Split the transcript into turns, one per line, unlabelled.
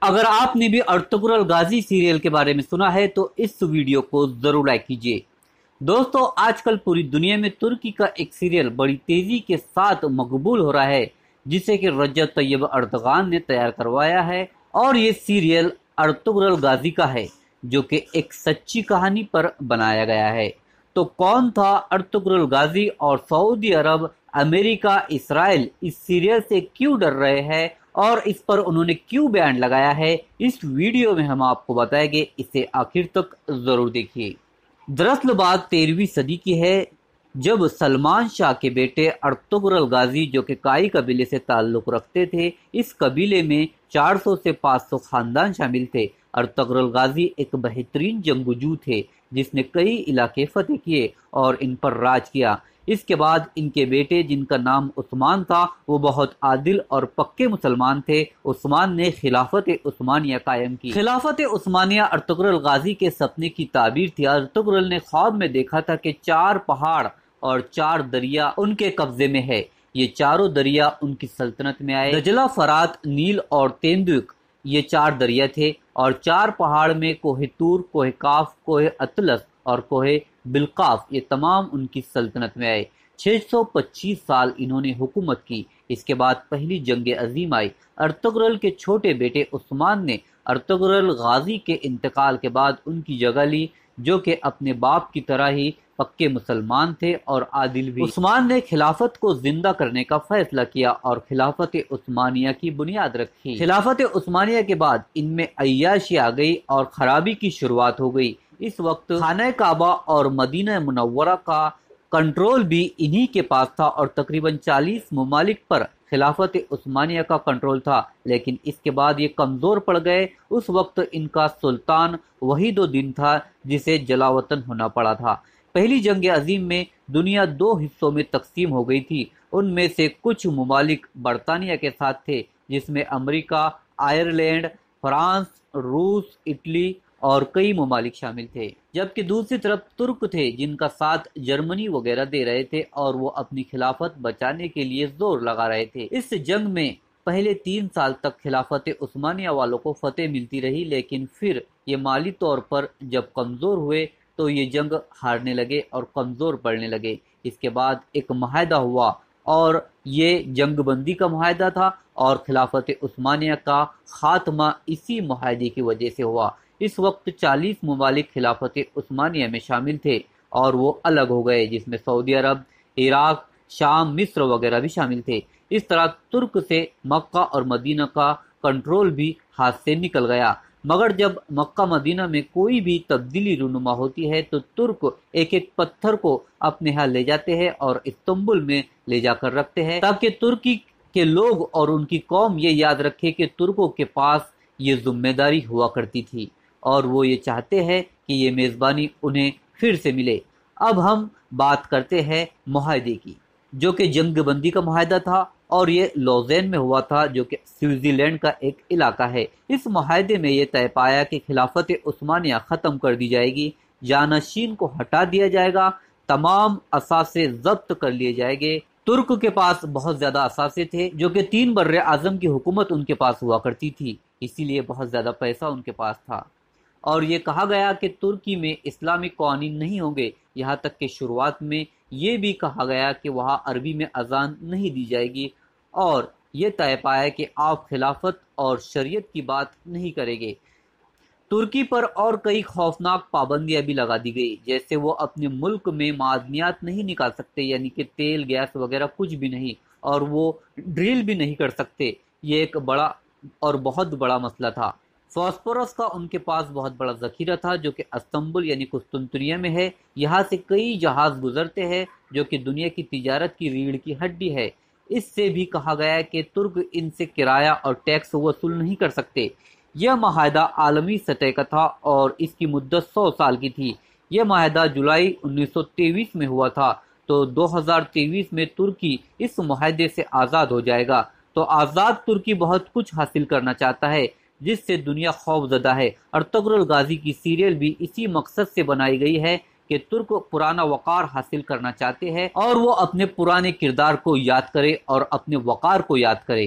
اگر آپ نے بھی ارطغرل غازی سیریل کے بارے میں سنا ہے تو اس ویڈیو کو ضرور لائک کیجیے۔ دوستو، آج کل پوری دنیا میں ترکی کا ایک سیریل بڑی تیزی کے ساتھ مقبول ہو رہا ہے، جسے کہ رجب طیب اردغان نے تیار کروایا ہے، اور یہ سیریل ارطغرل غازی کا ہے، جو کہ ایک سچی کہانی پر بنایا گیا ہے۔ تو کون تھا ارطغرل غازی اور سعودی عرب، امریکہ، اسرائیل اس سیریل سے کیوں ڈر رہے ہیں اور اس پر انہوں نے کیوں بین لگایا ہے، اس ویڈیو میں ہم آپ کو بتائیں گے، اسے آخر تک ضرور دیکھیے۔ دراصل بات 13ویں صدی کی ہے، جب سلمان شاہ کے بیٹے ارطغرل غازی، جو کہ کائی قبیلے سے تعلق رکھتے تھے، اس قبیلے میں 400 سے 500 خاندان شامل تھے۔ ارطغرل غازی ایک بہترین جنگجو تھے، جس نے کئی علاقے فتح کیے اور ان پر راج کیا۔ اس کے بعد ان کے بیٹے، جن کا نام عثمان تھا، وہ بہت عادل اور پکے مسلمان تھے۔ عثمان نے خلافت عثمانیہ قائم کی۔ خلافت عثمانیہ ارطغرل غازی کے سپنے کی تعبیر تھی۔ ارطغرل نے خواب میں دیکھا تھا کہ 4 پہاڑ اور 4 دریا ان کے قبضے میں ہے۔ یہ چاروں دریا ان کی سلطنت میں آئے۔ دجلہ، فرات، نیل اور تیندوک، یہ 4 دریا تھے، اور 4 پہاڑ میں کوہ طور، کوہ کاف، کوہ اطلس اور کوہ بلقاف، یہ تمام ان کی سلطنت میں آئے۔ 625 سال انہوں نے حکومت کی۔ اس کے بعد پہلی جنگ عظیم آئی۔ ارطغرل کے چھوٹے بیٹے عثمان نے ارطغرل غازی کے انتقال کے بعد ان کی جگہ لی، جو کہ اپنے باپ کی طرح ہی پکے مسلمان تھے اور عادل بھی۔ عثمان نے خلافت کو زندہ کرنے کا فیصلہ کیا اور خلافت عثمانیہ کی بنیاد رکھی۔ خلافت عثمانیہ کے بعد ان میں عیاشی آ گئی اور خرابی کی شروعات ہو گئی۔ اس وقت خانہ کعبہ اور مدینہ منورہ کا کنٹرول بھی انہی کے پاس تھا، اور تقریباً 40 ممالک پر خلافت عثمانیہ کا کنٹرول تھا، لیکن اس کے بعد یہ کمزور پڑ گئے۔ اس وقت ان کا سلطان وحید الدین تھا، جسے جلا وطن ہونا پڑا تھا۔ پہلی جنگ عظیم میں دنیا 2 حصوں میں تقسیم ہو گئی تھی۔ ان میں سے کچھ ممالک برطانیہ کے ساتھ تھے، جس میں امریکہ، آئرلینڈ، فرانس، روس، اٹلی اور کئی ممالک شامل تھے، جبکہ دوسری طرف ترک تھے، جن کا ساتھ جرمنی وغیرہ دے رہے تھے، اور وہ اپنی خلافت بچانے کے لیے زور لگا رہے تھے۔ اس جنگ میں پہلے 3 سال تک خلافت عثمانیہ والوں کو فتح ملتی رہی، لیکن پھر یہ مالی طور پر جب کمزور ہوئے تو یہ جنگ ہارنے لگے اور کمزور پڑنے لگے۔ اس کے بعد ایک معاہدہ ہوا، اور یہ جنگ بندی کا معاہدہ تھا، اور خلافت عثمانیہ کا خاتمہ اسی معاہدے کی وجہ سے ہوا۔ اس وقت 40 ممالک خلافت عثمانیہ میں شامل تھے، اور وہ الگ ہو گئے، جس میں سعودی عرب، عراق، شام، مصر وغیرہ بھی شامل تھے۔ اس طرح ترک سے مکہ اور مدینہ کا کنٹرول بھی ہاتھ سے نکل گیا۔ مگر جب مکہ مدینہ میں کوئی بھی تبدیلی رونما ہوتی ہے تو ترک ایک ایک پتھر کو اپنے ہاں لے جاتے ہیں اور استنبول میں لے جا کر رکھتے ہیں، تاکہ ترکی کے لوگ اور ان کی قوم یہ یاد رکھے کہ ترکوں کے پاس یہ ذمہ داری ہوا کرتی تھی، اور وہ یہ چاہتے ہیں کہ یہ میزبانی انہیں پھر سے ملے۔ اب ہم بات کرتے ہیں معاہدے کی، جو کہ جنگ بندی کا معاہدہ تھا، اور یہ لوزین میں ہوا تھا، جو کہ سوئٹزرلینڈ کا ایک علاقہ ہے۔ اس معاہدے میں یہ طے پایا کہ خلافت عثمانیہ ختم کر دی جائے گی، جانشین کو ہٹا دیا جائے گا، تمام اثاثے ضبط کر لیے جائیں گے۔ ترک کے پاس بہت زیادہ اثاثے تھے، جو کہ 3 بر اعظم کی حکومت ان کے پاس ہوا کرتی تھی، اسی لیے بہت زیادہ پیسہ ان کے پاس تھا۔ اور یہ کہا گیا کہ ترکی میں اسلامی قوانین نہیں ہوں گے، یہاں تک کہ شروعات میں یہ بھی کہا گیا کہ وہاں عربی میں اذان نہیں دی جائے گی، اور یہ طے پایا کہ آپ خلافت اور شریعت کی بات نہیں کریں گے۔ ترکی پر اور کئی خوفناک پابندیاں بھی لگا دی گئی، جیسے وہ اپنے ملک میں معدنیات نہیں نکال سکتے، یعنی کہ تیل، گیس وغیرہ کچھ بھی نہیں، اور وہ ڈرل بھی نہیں کر سکتے۔ یہ ایک بڑا اور بہت بڑا مسئلہ تھا۔ فاسفورس کا ان کے پاس بہت بڑا ذخیرہ تھا، جو کہ استنبول یعنی قسطنطنیہ میں ہے۔ یہاں سے کئی جہاز گزرتے ہیں، جو کہ دنیا کی تجارت کی ریڑھ کی ہڈی ہے۔ اس سے بھی کہا گیا ہے کہ ترک ان سے کرایہ اور ٹیکس وصول نہیں کر سکتے۔ یہ معاہدہ عالمی سطح کا تھا، اور اس کی مدت 100 سال کی تھی۔ یہ معاہدہ جولائی 1923 میں ہوا تھا، تو 2023 میں ترکی اس معاہدے سے آزاد ہو جائے گا۔ تو آزاد ترکی بہت کچھ حاصل کرنا چاہتا ہے، جس سے دنیا خوف زدہ ہے۔ ارطغرل غازی کی سیریل بھی اسی مقصد سے بنائی گئی ہے کہ ترک پرانا وقار حاصل کرنا چاہتے ہیں، اور وہ اپنے پرانے کردار کو یاد کرے اور اپنے وقار کو یاد کرے۔